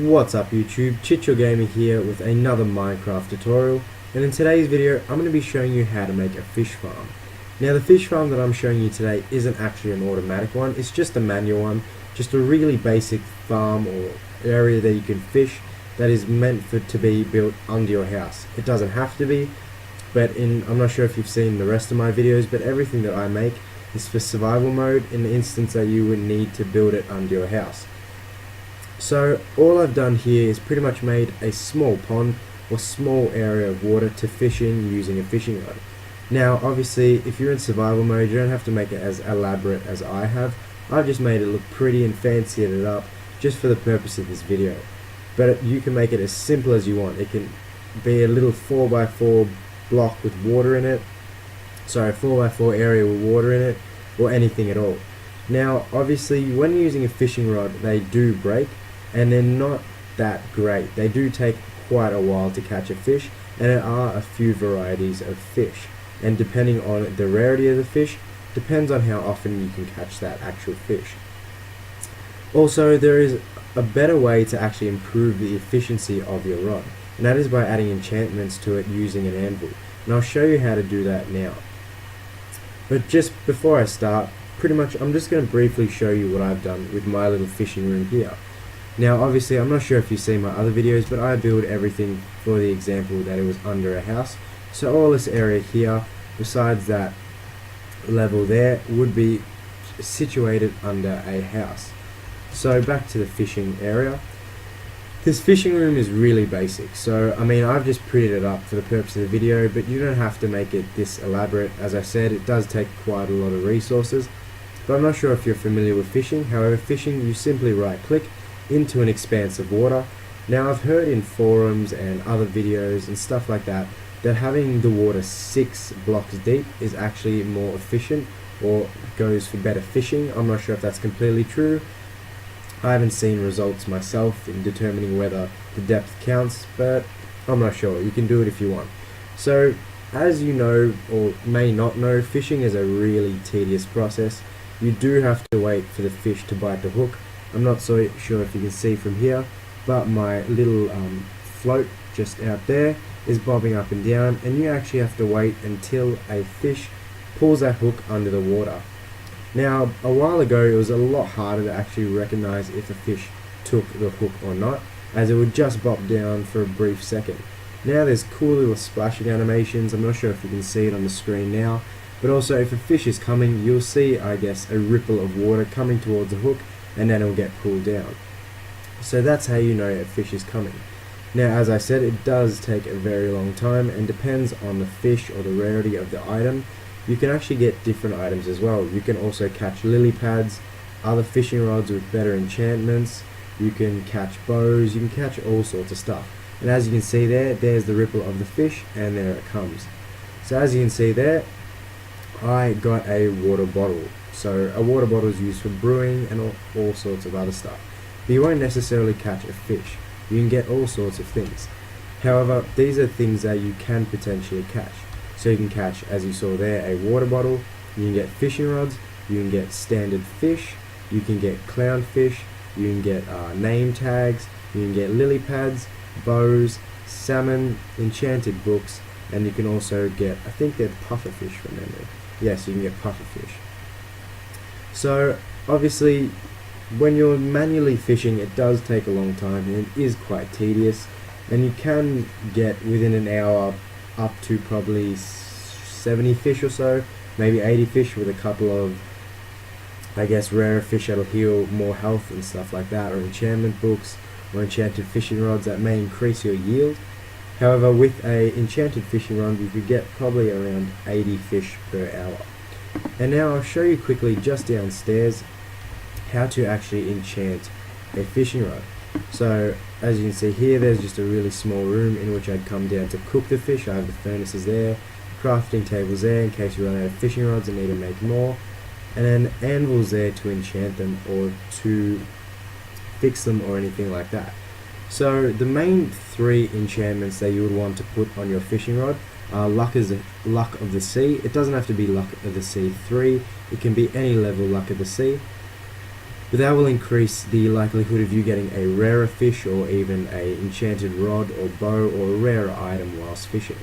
What's up YouTube, Chicho Gamer here with another Minecraft tutorial, and in today's video I'm going to be showing you how to make a fish farm. Now the fish farm that I'm showing you today isn't actually an automatic one, it's just a manual one, just a really basic farm or area that you can fish that is meant to be built under your house. It doesn't have to be, but I'm not sure if you've seen the rest of my videos, but everything that I make is for survival mode in the instance that you would need to build it under your house. So all I've done here is pretty much made a small pond or small area of water to fish in using a fishing rod. Now obviously if you're in survival mode you don't have to make it as elaborate as I have. I've just made it look pretty and fancied it up just for the purpose of this video. But you can make it as simple as you want. It can be a little 4x4 block with water in it. Sorry, a 4x4 area with water in it, or anything at all. Now obviously when you're using a fishing rod they do break, and they're not that great. They do take quite a while to catch a fish, and there are a few varieties of fish, and depending on the rarity of the fish depends on how often you can catch that actual fish. Also, there is a better way to actually improve the efficiency of your rod, and that is by adding enchantments to it using an anvil, and I'll show you how to do that now. But just before I start, pretty much I'm just going to briefly show you what I've done with my little fishing room here. Now obviously I'm not sure if you've seen my other videos, but I build everything for the example that it was under a house. So all this area here, besides that level there, would be situated under a house. So back to the fishing area. This fishing room is really basic, so I mean I've just prettied it up for the purpose of the video, but you don't have to make it this elaborate. As I said, it does take quite a lot of resources, but I'm not sure if you're familiar with fishing. However, fishing, you simply right click into an expanse of water. Now I've heard in forums and other videos and stuff like that having the water 6 blocks deep is actually more efficient or goes for better fishing. I'm not sure if that's completely true. I haven't seen results myself in determining whether the depth counts, but I'm not sure. You can do it if you want. So as you know or may not know, fishing is a really tedious process. You do have to wait for the fish to bite the hook. I'm not so sure if you can see from here, but my little float just out there is bobbing up and down, and you actually have to wait until a fish pulls that hook under the water. Now a while ago it was a lot harder to actually recognize if a fish took the hook or not, as it would just bob down for a brief second. Now there's cool little splashing animations. I'm not sure if you can see it on the screen now, but also if a fish is coming you'll see, I guess, a ripple of water coming towards the hook, and then it'll get pulled down. So that's how you know a fish is coming. Now as I said, it does take a very long time and depends on the fish or the rarity of the item. You can actually get different items as well. You can also catch lily pads, other fishing rods with better enchantments, you can catch bows, you can catch all sorts of stuff. And as you can see there's the ripple of the fish, and there it comes. So as you can see there, I got a water bottle. So a water bottle is used for brewing and all sorts of other stuff. But you won't necessarily catch a fish. You can get all sorts of things. However, these are things that you can potentially catch. So you can catch, as you saw there, a water bottle, you can get fishing rods, you can get standard fish, you can get clownfish, you can get name tags, you can get lily pads, bows, salmon, enchanted books, and you can also get, I think they're pufferfish from memory. Yes, you can get pufferfish. So obviously when you're manually fishing it does take a long time and it is quite tedious, and you can get within an hour up to probably 70 fish or so, maybe 80 fish, with a couple of, I guess, rarer fish that'll heal more health and stuff like that, or enchantment books or enchanted fishing rods that may increase your yield. However, with a enchanted fishing rod you could get probably around 80 fish per hour. And now I'll show you quickly just downstairs how to actually enchant a fishing rod. So as you can see here, there's just a really small room in which I'd come down to cook the fish. I have the furnaces there, crafting tables there in case you run out of fishing rods and need to make more, and then anvils there to enchant them or to fix them or anything like that. So the main 3 enchantments that you would want to put on your fishing rod are luck of the sea. It doesn't have to be luck of the sea 3, it can be any level luck of the sea. but that will increase the likelihood of you getting a rarer fish or even a enchanted rod or bow or a rarer item whilst fishing.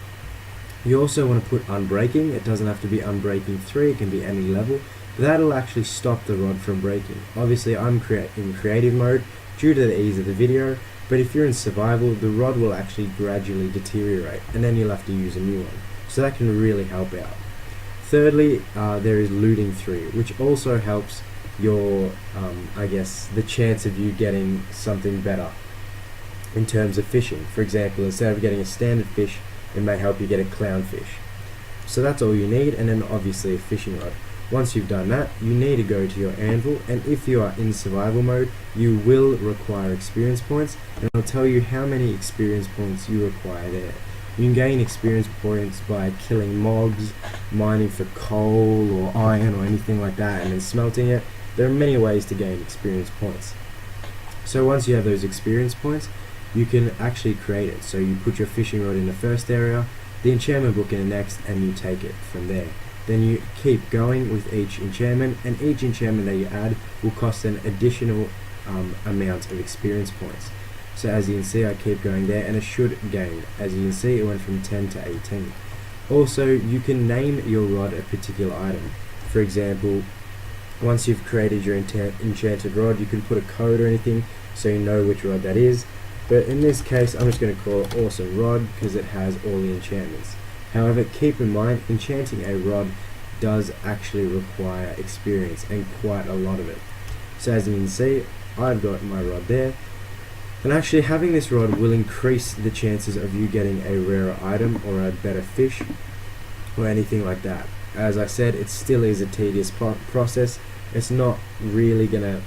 You also want to put unbreaking. It doesn't have to be unbreaking 3, it can be any level, but that'll actually stop the rod from breaking. Obviously I'm in creative mode due to the ease of the video, but if you're in survival, the rod will actually gradually deteriorate and then you'll have to use a new one, so that can really help out. Thirdly, there is looting 3, which also helps your I guess the chance of you getting something better in terms of fishing. For example, instead of getting a standard fish, it may help you get a clownfish. So that's all you need, and then obviously a fishing rod. Once you've done that, you need to go to your anvil, and if you are in survival mode, you will require experience points, and I'll tell you how many experience points you require there. You can gain experience points by killing mobs, mining for coal or iron or anything like that, and then smelting it. There are many ways to gain experience points. So once you have those experience points, you can actually create it. So you put your fishing rod in the first area, the enchantment book in the next, and you take it from there. Then you keep going with each enchantment, and each enchantment that you add will cost an additional amount of experience points. So as you can see, I keep going there, and it should gain. As you can see, it went from 10 to 18. Also, you can name your rod a particular item. For example, once you've created your enchanted rod, you can put a code or anything so you know which rod that is. But in this case, I'm just going to call it Awesome Rod because it has all the enchantments. However, keep in mind, enchanting a rod does actually require experience, and quite a lot of it. So as you can see, I've got my rod there, and actually having this rod will increase the chances of you getting a rarer item or a better fish or anything like that. As I said, it still is a tedious process. It's not really going to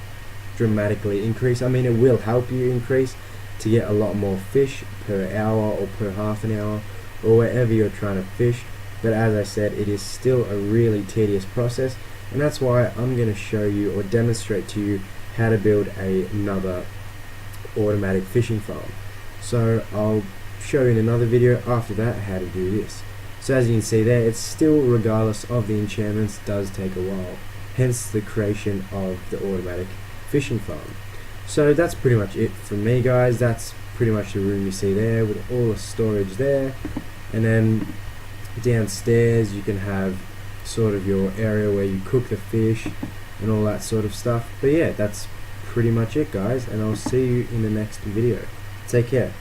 dramatically increase. I mean, it will help you increase to get a lot more fish per hour or per half an hour or wherever you're trying to fish, but as I said, it is still a really tedious process, and that's why I'm going to show you or demonstrate to you how to build another automatic fishing farm. So I'll show you in another video after that how to do this. So as you can see there, it's still, regardless of the enchantments, does take a while, hence the creation of the automatic fishing farm. So that's pretty much it from me, guys. That's pretty much the room you see there with all the storage there, and then downstairs you can have sort of your area where you cook the fish and all that sort of stuff. But yeah, that's pretty much it, guys, and I'll see you in the next video. Take care.